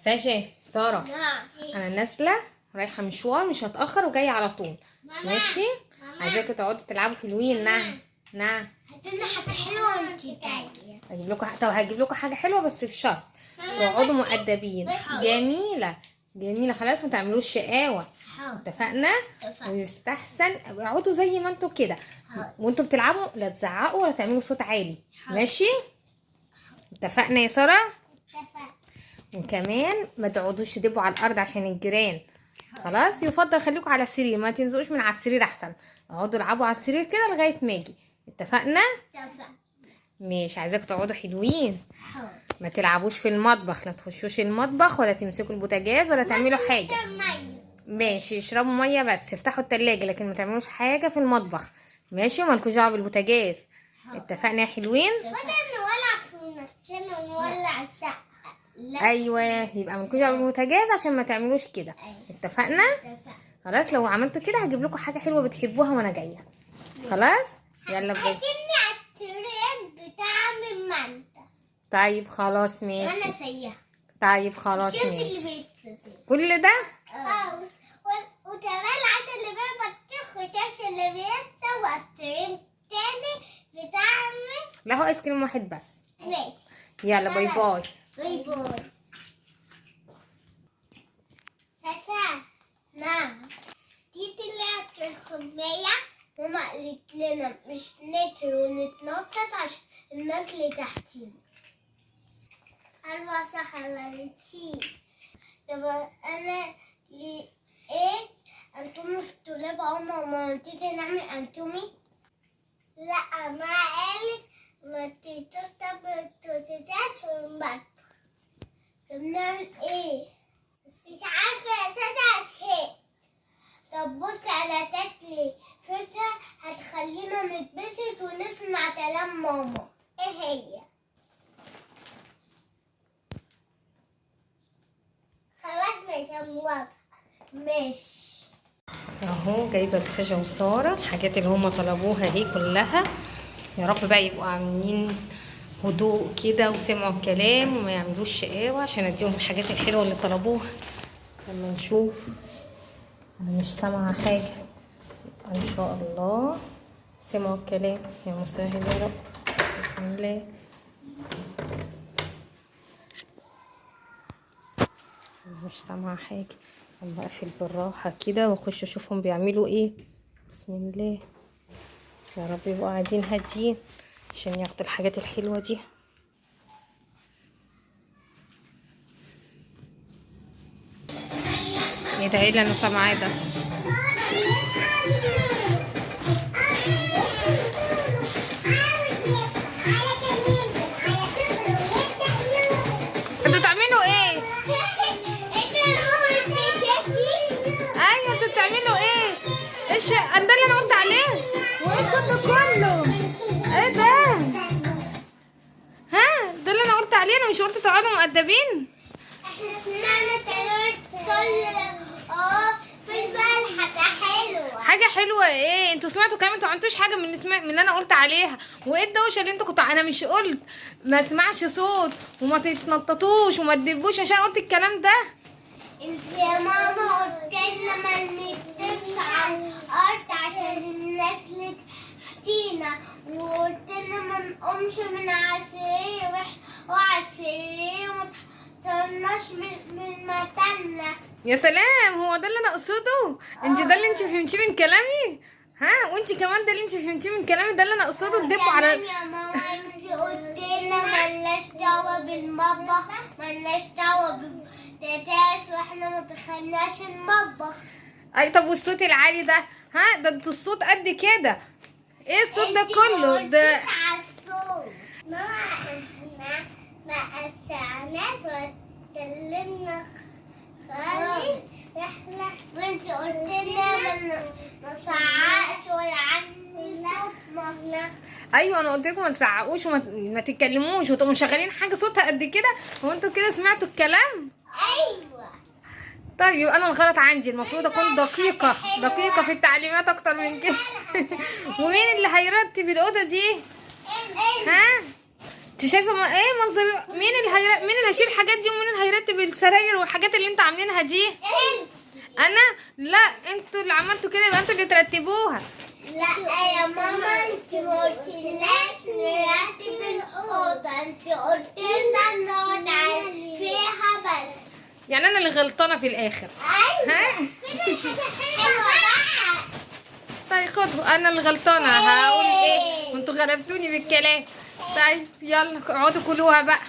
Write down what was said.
ساشا سارة، انا نازله رايحه مشوار، مش هتاخر وجايه على طول. ماشي، عايزاكم تقعدوا تلعبوا حلوين. نعم هاتلنا حاجه حلوه وانت جايه. هجيب لكم هجيب لكم حاجه حلوه بس بشرط تقعدوا مؤدبين. جميله خلاص، ما تعملوش شقاوه. اتفقنا؟ ويستحسن اقعدوا زي ما انتوا كده، وانتوا بتلعبوا لا تزعقوا ولا تعملوا صوت عالي. ماشي، اتفقنا يا ساره؟ اتفقنا. وكمان ما تقعدوش تدبوا على الارض عشان الجيران. خلاص، يفضل خليكم على السرير، ما تنزلوش من على السرير، احسن اقعدوا العبوا على السرير كده لغايه ما اجي. اتفقنا؟ مش عايزاكم تقعدوا حلوين، ما تلعبوش في المطبخ، لا تخشوش المطبخ ولا تمسكوا البوتاجاز ولا تعملوا حاجه. ماشي، اشربوا ميه بس، افتحوا التلاجة لكن ما تعملوش حاجه في المطبخ. ماشي، ومالكوش دعوه بالبوتاجاز. اتفقنا يا حلوين؟ نولع في نفسنا ونولع الشقه. ايوه، يبقى مالكوش دعوه بالبوتاجاز عشان ما تعملوش كده. اتفقنا؟ خلاص، لو عملتوا كده هجيب لكم حاجه حلوه بتحبوها وانا جايه. خلاص، يلا بجد. هاتلني الترند بتاع من منطقة. طيب خلاص ماشي. وانا زيها. طيب خلاص الشمس ماشي. اللي بيتصل. كل ده وكمان عشان اللي بيبطيخ وشاش اللي بيستوى واستريم تاني بتعمل. لا، هو ايس كريم واحد بس. ماشي، يلا باي باي. باي باي. ساسا. نعم. دي طلعت الخباية وما قالت لنا مش نطر ونتنطط عشان الناس اللي تحتينا. أربع صح عملتي. طب أنا لقيت أنتومي في الدولاب عمر ما نتيجي نعمل أنتومي. لا، ما قالت ما ترتب التوتيتات في المطبخ. طب نعمل ايه؟ بس مش عارفة يا أساسا أسهل. طب بص، أنا تاكلي فكرة هتخلينا نتبسط ونسمع كلام ماما. ايه هي؟ خلاص ماشي موافقة. ماشي. اهو جايبه لساجة وساره الحاجات اللي هما طلبوها اهي كلها. يا رب بقى يبقوا عاملين هدوء كده وسمعوا الكلام وما يعملوش شقاوه عشان اديهم الحاجات الحلوه اللي طلبوها. لما نشوف، انا مش سامعه حاجه. ان شاء الله سمعوا الكلام. يا مسهل يا رب. بسم الله. مش سامعه حاجه. الله، اقفل بالراحه كده واخش اشوفهم بيعملوا ايه. بسم الله. يا رب يبقوا قاعدين هاديين عشان ياخدوا الحاجات الحلوه دي. ايه ده؟ ايه اللي انا سامعاه ده؟ انتوا بتعملوا ايه؟ ايوه، انتوا بتعملوا ايه؟ ايش ده اللي انا قلت عليه؟ وايه الصوت ده كله؟ ايه ده؟ ها، ده اللي انا قلت عليه. انا مش قلت تقعدوا مؤدبين؟ احنا سمعنا كلام في البال حاجه حلوه ايه؟ انتوا سمعتوا كلام؟ انتوا ما عملتوش حاجه من اللي انا قلت عليها. وايه الدوشه اللي انتوا كنتوا؟ انا مش قلت ما اسمعش صوت وما تتنططوش وما تدبوش عشان قلت الكلام ده؟ انت يا ماما قلت لنا ما نكتبش على الارض عشان الناس اللي تحتينا، وقلت لنا ما نقومش من على السرير وعلى السرير وما تطلعناش من مكاننا. يا سلام، هو ده اللي انا اقصده؟ انت ده اللي انت فهمتيه من كلامي؟ ها، وانت كمان ده اللي انت فهمتيه من كلامي؟ ده اللي انا اقصده تدبوا على يا ماما انت قلت لنا ملناش دعوه بالمطبخ، ملناش دعوه بالتتاس، واحنا ما دخلناش المطبخ. اي طب والصوت العالي ده؟ ها، ده انتوا الصوت قد كده. ايه الصوت ده كله ده؟ انت على الصوت. ماما احنا ما قسعناش واتكلمنا خالص. احنا وانت قلت لنا ما نصعقش ولا عني صوتنا. ايوه، انا قلت لكم ما تزعقوش وما تتكلموش وتقوموا مشغلين حاجه صوتها قد كده. هو انتوا كده سمعتوا الكلام؟ ايوه. طيب يبقى انا الغلط عندي، المفروض اكون دقيقه في التعليمات اكتر من كده. ومين اللي هيرتب الاوضه دي؟ ها، انت شايفه ايه منظر؟ مين اللي هيشيل الحاجات دي ومين اللي هيرتب ترتب السراير والحاجات اللي انتوا عاملينها دي؟ انا لا، انتوا اللي عملتوا كده، يبقى انتوا اللي ترتبوها. لا يا ماما، انت ما قلتلناش نرتب الأوضة، انت قلت لنا نقعد فيها بس. يعني انا اللي غلطانه في الاخر. ايوه ها؟ كده حلوة بقى. طيب خدوا، انا اللي غلطانه، هقول ايه؟ وانتوا غلبتوني بالكلام. طيب يلا اقعدوا كلوها بقى.